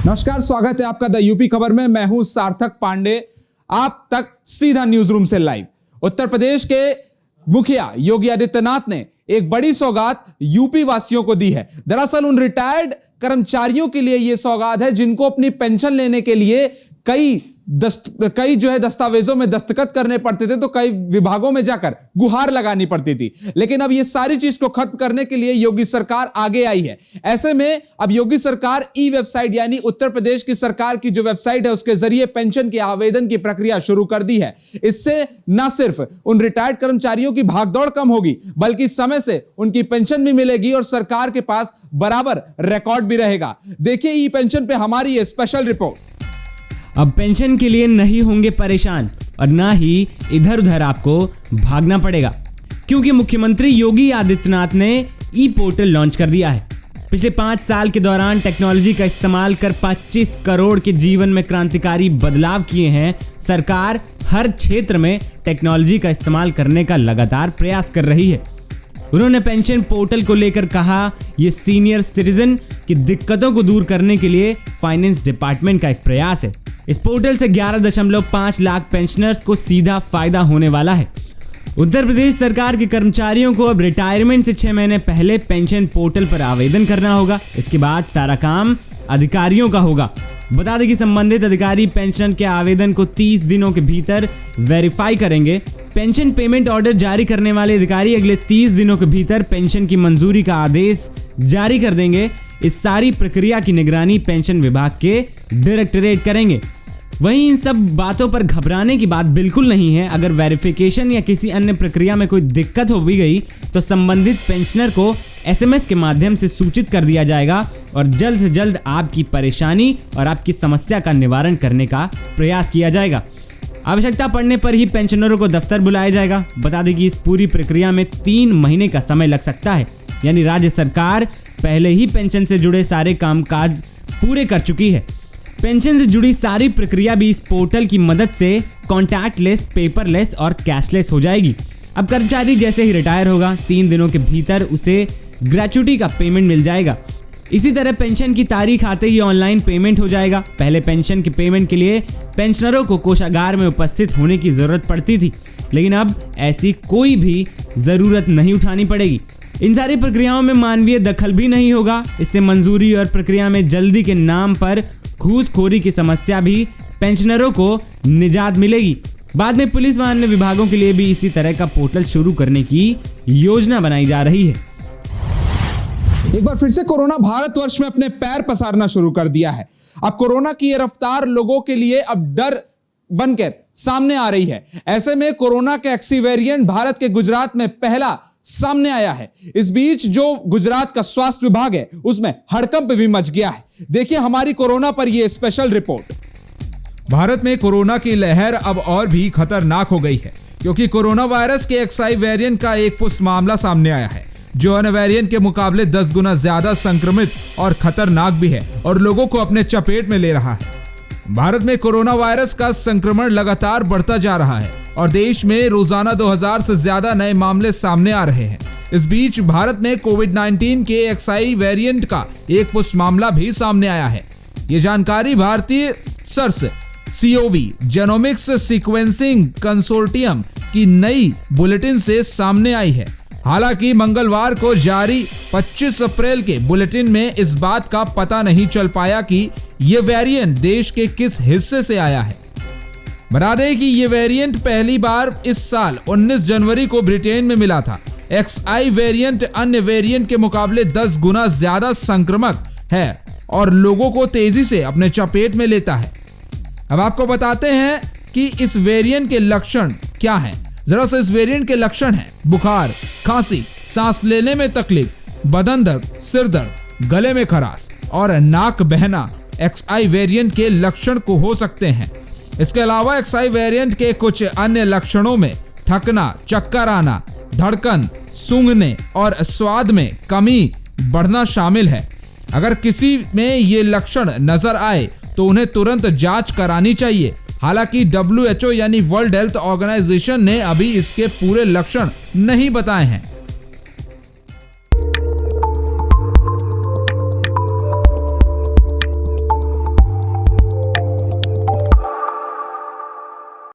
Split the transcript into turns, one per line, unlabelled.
नमस्कार, स्वागत है आपका द यूपी खबर में। मैं हूं सार्थक पांडे, आप तक सीधा न्यूज रूम से लाइव। उत्तर प्रदेश के मुखिया योगी आदित्यनाथ ने एक बड़ी सौगात यूपी वासियों को दी है। दरअसल उन रिटायर्ड कर्मचारियों के लिए यह सौगात है जिनको अपनी पेंशन लेने के लिए कई दस्तावेजों में दस्तखत करने पड़ते थे, तो कई विभागों में जाकर गुहार लगानी पड़ती थी। लेकिन अब ये सारी चीज को खत्म करने के लिए योगी सरकार आगे आई है। ऐसे में अब योगी सरकार ई वेबसाइट यानी उत्तर प्रदेश की सरकार की जो वेबसाइट है उसके जरिए पेंशन के आवेदन की प्रक्रिया शुरू कर दी है। इससे न सिर्फ उन रिटायर्ड कर्मचारियों की भागदौड़ कम होगी, बल्कि समय से उनकी पेंशन भी मिलेगी और सरकार के पास बराबर रिकॉर्ड भी रहेगा। देखिए ई पेंशन पे हमारी ये स्पेशल रिपोर्ट।
अब पेंशन के लिए नहीं होंगे परेशान और ना ही इधर उधर आपको भागना पड़ेगा, क्योंकि मुख्यमंत्री योगी आदित्यनाथ ने ई पोर्टल लॉन्च कर दिया है। पिछले 5 साल के दौरान टेक्नोलॉजी का इस्तेमाल कर 25 करोड़ के जीवन में क्रांतिकारी बदलाव किए हैं। सरकार हर क्षेत्र में टेक्नोलॉजी का इस्तेमाल करने का लगातार प्रयास कर रही है। उन्होंने पेंशन पोर्टल को लेकर कहा, यह सीनियर सिटीजन की दिक्कतों को दूर करने के लिए फाइनेंस डिपार्टमेंट का एक प्रयास है। इस पोर्टल से 11.5 लाख पेंशनर्स को सीधा फायदा होने वाला है। उत्तर प्रदेश सरकार के कर्मचारियों को अब रिटायरमेंट से 6 महीने पहले पेंशन पोर्टल पर आवेदन करना होगा। इसके बाद सारा काम अधिकारियों का होगा। बता दें कि संबंधित अधिकारी पेंशन के आवेदन को 30 दिनों के भीतर वेरीफाई करेंगे। पेंशन पेमेंट ऑर्डर जारी करने वाले अधिकारी अगले 30 दिनों के भीतर पेंशन की मंजूरी का आदेश जारी कर देंगे। इस सारी प्रक्रिया की निगरानी पेंशन विभाग के डायरेक्टरेट करेंगे। वहीं इन सब बातों पर घबराने की बात बिल्कुल नहीं है। अगर वेरिफिकेशन या किसी अन्य प्रक्रिया में कोई दिक्कत हो भी गई तो संबंधित पेंशनर को SMS के माध्यम से सूचित कर दिया जाएगा और जल्द से जल्द आपकी परेशानी और आपकी समस्या का निवारण करने का प्रयास किया जाएगा। आवश्यकता पड़ने पर ही पेंशनरों को दफ्तर बुलाया जाएगा। बता दें कि इस पूरी प्रक्रिया में 3 महीने का समय लग सकता है, यानी राज्य सरकार पहले ही पेंशन से जुड़े सारे कामकाज पूरे कर चुकी है। पेंशन से जुड़ी सारी प्रक्रिया भी इस पोर्टल की मदद से कॉन्टैक्टलेस, पेपरलेस और कैशलेस हो जाएगी। अब कर्मचारी जैसे ही रिटायर होगा 3 दिनों के भीतर उसे ग्रेच्युटी का पेमेंट मिल जाएगा। इसी तरह पेंशन की तारीख आते ही ऑनलाइन पेमेंट हो जाएगा। पहले पेंशन के पेमेंट के लिए पेंशनरों को कोषागार में उपस्थित होने की जरूरत पड़ती थी, लेकिन अब ऐसी कोई भी जरूरत नहीं उठानी पड़ेगी। इन सारी प्रक्रियाओं में मानवीय दखल भी नहीं होगा। इससे मंजूरी और प्रक्रिया में जल्दी के नाम पर घूसखोरी की समस्या भी पेंशनरों को निजात मिलेगी। बाद में पुलिस व अन्य विभागों के लिए भी इसी तरह का पोर्टल शुरू करने की योजना बनाई जा रही है।
एक बार फिर से कोरोना भारतवर्ष में अपने पैर पसारना शुरू कर दिया है। अब कोरोना की ये रफ्तार लोगों के लिए अब डर बनकर सामने आ रही है। ऐसे में कोरोना के एक्सी वेरिएंट भारत के गुजरात में पहला सामने आया है। इस बीच जो गुजरात का स्वास्थ्य विभाग है उसमें हड़कंप भी मच गया है। देखिए हमारी कोरोना पर यह स्पेशल रिपोर्ट।
भारत में कोरोना की लहर अब और भी खतरनाक हो गई है, क्योंकि कोरोना वायरस के XI वेरिएंट का एक पुष्ट मामला सामने आया है, जो अन्य वेरिएंट के मुकाबले 10 गुना ज्यादा संक्रमित और खतरनाक भी है और लोगों को अपने चपेट में ले रहा है। भारत में कोरोना वायरस का संक्रमण लगातार बढ़ता जा रहा है और देश में रोजाना 2000 से ज्यादा नए मामले सामने आ रहे हैं। इस बीच भारत में कोविड-19 के XI वेरिएंट का एक पुष्ट मामला भी सामने आया है। ये जानकारी भारतीय SARS COV genomics sequencing consortium की नई बुलेटिन से सामने आई है। हालांकि मंगलवार को जारी 25 अप्रैल के बुलेटिन में इस बात का पता नहीं चल पाया कि ये वेरिएंट देश के किस हिस्से से आया है। बता दें कि ये वेरिएंट पहली बार इस साल 19 जनवरी को ब्रिटेन में मिला था। XI वेरिएंट अन्य वेरिएंट के मुकाबले 10 गुना ज्यादा संक्रामक है और लोगों को तेजी से अपने चपेट में लेता है। अब आपको बताते हैं कि इस वेरिएंट के लक्षण क्या हैं। जरा से इस वेरिएंट के लक्षण हैं बुखार, खांसी, सांस लेने में तकलीफ, बदन दर्द, सिर दर्द, गले में खराश और नाक बहना XI वेरिएंट के लक्षण को हो सकते हैं। इसके अलावा XI वेरिएंट के कुछ अन्य लक्षणों में थकना, चक्कर आना, धड़कन, सूंघने और स्वाद में कमी बढ़ना शामिल है। अगर किसी में ये लक्षण नजर आए तो उन्हें तुरंत जांच करानी चाहिए। हालांकि WHO यानी वर्ल्ड हेल्थ ऑर्गेनाइजेशन ने अभी इसके पूरे लक्षण नहीं बताए हैं।